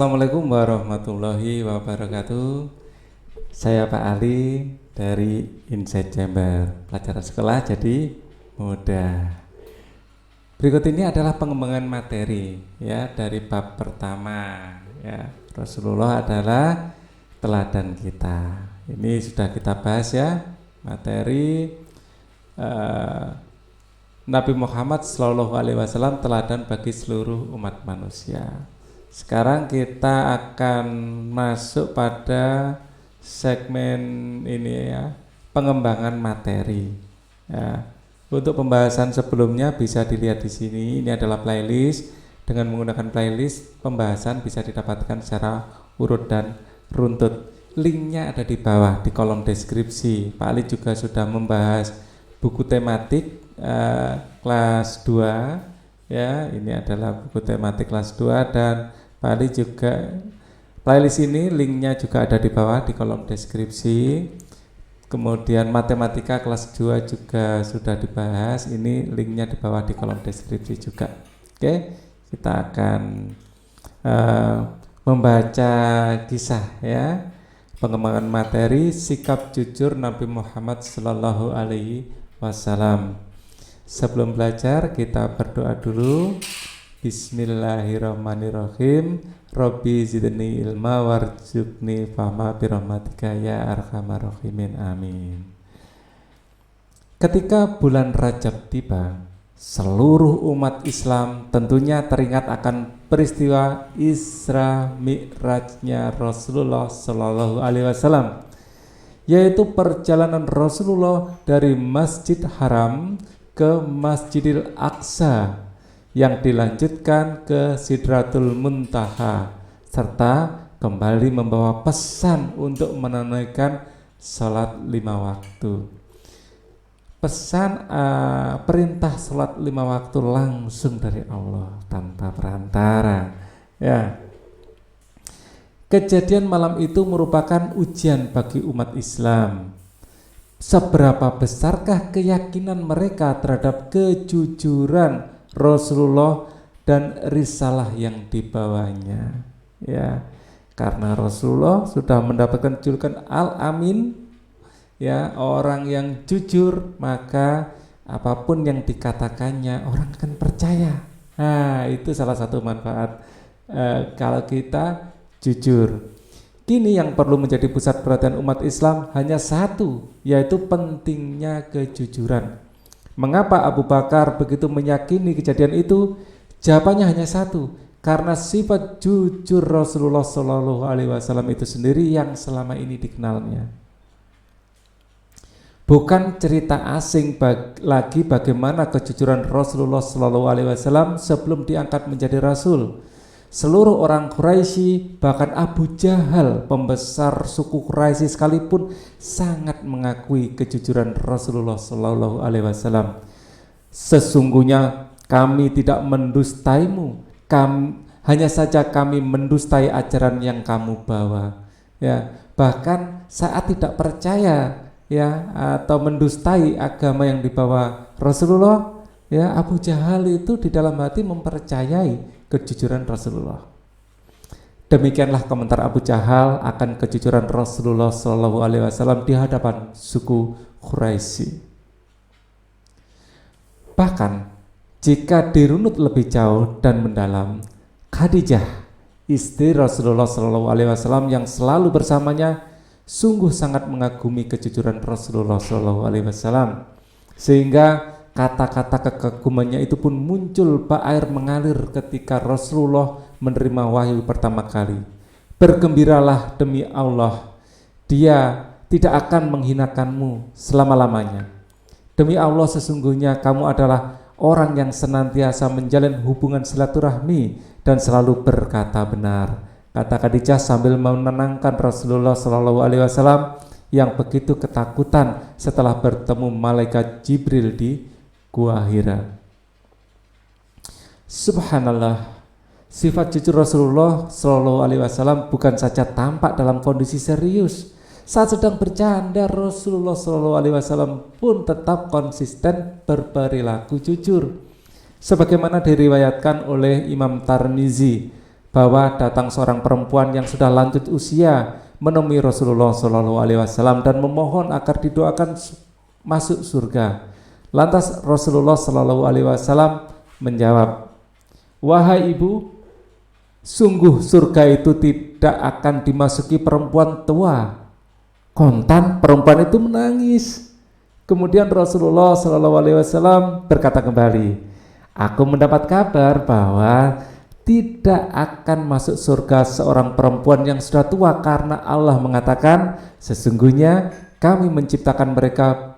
Assalamualaikum warahmatullahi wabarakatuh. Saya Pak Ali dari Insight Jember, pelajaran sekolah jadi mudah. Berikut ini adalah pengembangan materi ya dari bab pertama ya. Rasulullah adalah teladan kita. Ini sudah kita bahas ya, materi Nabi Muhammad SAW teladan bagi seluruh umat manusia. Sekarang kita akan masuk pada segmen ini ya, pengembangan materi. Ya. Untuk pembahasan sebelumnya bisa dilihat di sini. Ini adalah playlist. Dengan menggunakan playlist, pembahasan bisa didapatkan secara urut dan runtut. Linknya ada di bawah di kolom deskripsi. Pak Ali juga sudah membahas buku tematik kelas 2. Ya, ini adalah buku tematik kelas 2 dan Pak Ali juga playlist ini linknya juga ada di bawah di kolom deskripsi. Kemudian matematika kelas 2 juga sudah dibahas, ini linknya di bawah di kolom deskripsi juga. Oke, kita akan membaca kisah ya, pengembangan materi sikap jujur Nabi Muhammad Sallallahu Alaihi Wasallam. Sebelum belajar kita berdoa dulu. Bismillahirrahmanirrahim. Rabbi zidni ilma warzuqni fahma birahmatika ya arhamar rahimin. Amin. Ketika bulan Rajab tiba, seluruh umat Islam tentunya teringat akan peristiwa Isra Mi'rajnya Rasulullah Sallallahu Alaihi Wasallam, yaitu perjalanan Rasulullah dari Masjid Haram ke Masjidil Aqsa yang dilanjutkan ke Sidratul Muntaha serta kembali membawa pesan untuk menunaikan salat 5 waktu. Pesan perintah salat 5 waktu langsung dari Allah tanpa perantara. Ya. Kejadian malam itu merupakan ujian bagi umat Islam. Seberapa besarkah keyakinan mereka terhadap kejujuran Rasulullah dan risalah yang dibawanya ya, karena Rasulullah sudah mendapatkan julukan Al-Amin ya, orang yang jujur, maka apapun yang dikatakannya orang akan percaya. Nah, itu salah satu manfaat kalau kita jujur. Kini yang perlu menjadi pusat perhatian umat Islam hanya satu, yaitu pentingnya kejujuran. Mengapa Abu Bakar begitu meyakini kejadian itu? Jawabannya hanya satu, karena sifat jujur Rasulullah Shallallahu Alaihi Wasallam itu sendiri yang selama ini dikenalnya. Bukan cerita asing lagi bagaimana kejujuran Rasulullah Shallallahu Alaihi Wasallam sebelum diangkat menjadi Rasul. Seluruh orang Quraisy, bahkan Abu Jahal, pembesar suku Quraisy sekalipun, sangat mengakui kejujuran Rasulullah Sallallahu Alaihi Wasallam. Sesungguhnya kami tidak mendustaimu, hanya saja kami mendustai ajaran yang kamu bawa. Ya, bahkan saat tidak percaya ya atau mendustai agama yang dibawa Rasulullah, ya Abu Jahal itu di dalam hati mempercayai kejujuran Rasulullah. Demikianlah komentar Abu Jahal akan kejujuran Rasulullah Shallallahu Alaihi Wasallam di hadapan suku Quraisy. Bahkan jika dirunut lebih jauh dan mendalam, Khadijah, istri Rasulullah Shallallahu Alaihi Wasallam yang selalu bersamanya, sungguh sangat mengagumi kejujuran Rasulullah Shallallahu Alaihi Wasallam, sehingga kata-kata kekagumannya itu pun muncul bak air mengalir ketika Rasulullah menerima wahyu pertama kali. Bergembiralah demi Allah, Dia tidak akan menghinakanmu selama-lamanya. Demi Allah, sesungguhnya kamu adalah orang yang senantiasa menjalin hubungan silaturahmi dan selalu berkata benar, kata Khadijah sambil menenangkan Rasulullah SAW yang begitu ketakutan setelah bertemu malaikat Jibril di Gua Hira. Subhanallah, sifat jujur Rasulullah Shallallahu Alaihi Wasallam bukan saja tampak dalam kondisi serius. Saat sedang bercanda, Rasulullah Shallallahu Alaihi Wasallam pun tetap konsisten berperilaku jujur. Sebagaimana diriwayatkan oleh Imam Tirmizi bahwa datang seorang perempuan yang sudah lanjut usia menemui Rasulullah SAW dan memohon agar didoakan masuk surga. Lantas Rasulullah SAW menjawab, "Wahai ibu, sungguh surga itu tidak akan dimasuki perempuan tua." Kontan perempuan itu menangis. Kemudian Rasulullah SAW berkata kembali, "Aku mendapat kabar bahwa tidak akan masuk surga seorang perempuan yang sudah tua karena Allah mengatakan, sesungguhnya kami menciptakan mereka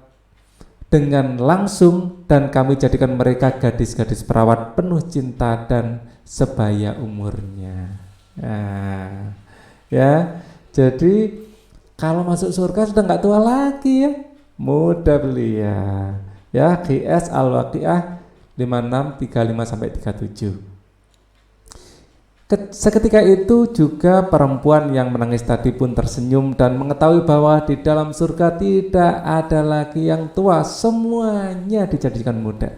dengan langsung dan kami jadikan mereka gadis-gadis perawat penuh cinta dan sebaya umurnya." Nah, ya, jadi kalau masuk surga sudah nggak tua lagi ya, mudah belia. Ya, QS Al-Waqiah 56:35-37. Seketika itu juga perempuan yang menangis tadi pun tersenyum dan mengetahui bahwa di dalam surga tidak ada lagi yang tua, semuanya dijadikan muda.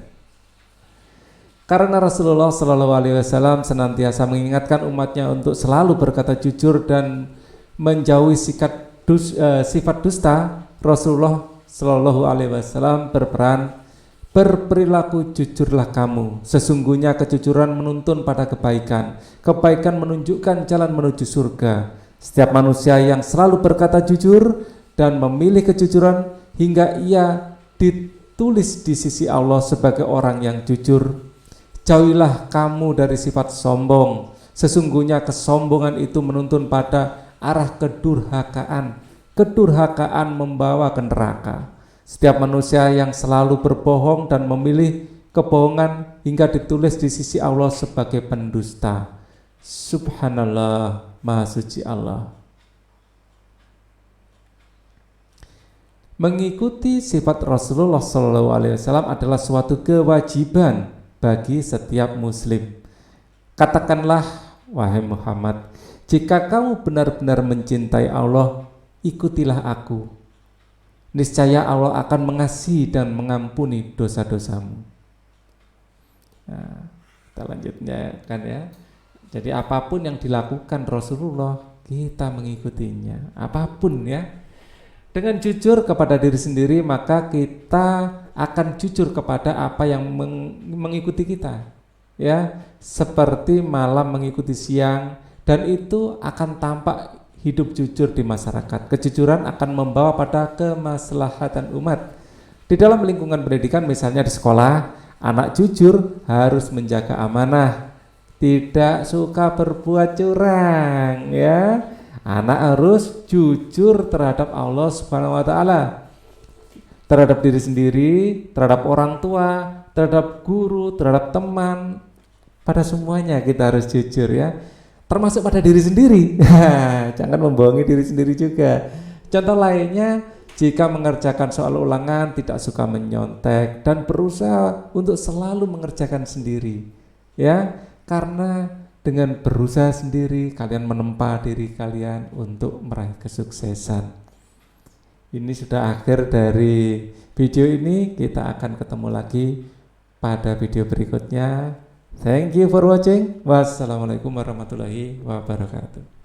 Karena Rasulullah SAW senantiasa mengingatkan umatnya untuk selalu berkata jujur dan menjauhi sifat dusta, Rasulullah SAW berperan, "Berperilaku jujurlah kamu, sesungguhnya kejujuran menuntun pada kebaikan, kebaikan menunjukkan jalan menuju surga. Setiap manusia yang selalu berkata jujur dan memilih kejujuran hingga ia ditulis di sisi Allah sebagai orang yang jujur. Jauhilah kamu dari sifat sombong, sesungguhnya kesombongan itu menuntun pada arah kedurhakaan. Kedurhakaan membawa ke neraka. Setiap manusia yang selalu berbohong dan memilih kebohongan hingga ditulis di sisi Allah sebagai pendusta. Subhanallah, Maha Suci Allah." Mengikuti sifat Rasulullah SAW adalah suatu kewajiban bagi setiap muslim. Katakanlah, wahai Muhammad, jika kamu benar-benar mencintai Allah, ikutilah aku. Niscaya Allah akan mengasihi dan mengampuni dosa-dosamu. Nah, kita lanjutnya kan ya. Jadi apapun yang dilakukan Rasulullah, kita mengikutinya. Apapun ya. Dengan jujur kepada diri sendiri, maka kita akan jujur kepada apa yang mengikuti kita. Ya, seperti malam mengikuti siang, dan itu akan tampak hidup jujur di masyarakat. Kejujuran akan membawa pada kemaslahatan umat. Di dalam lingkungan pendidikan, misalnya di sekolah, anak jujur harus menjaga amanah, tidak suka berbuat curang ya. Anak harus jujur terhadap Allah Subhanahu wa taala, terhadap diri sendiri, terhadap orang tua, terhadap guru, terhadap teman. Pada semuanya kita harus jujur ya. Termasuk pada diri sendiri. Jangan membohongi diri sendiri juga. Contoh lainnya, jika mengerjakan soal ulangan tidak suka menyontek dan berusaha untuk selalu mengerjakan sendiri. Ya, karena dengan berusaha sendiri kalian menempa diri kalian untuk meraih kesuksesan. Ini sudah akhir dari video ini, kita akan ketemu lagi pada video berikutnya. Thank you for watching. Wassalamualaikum warahmatullahi wabarakatuh.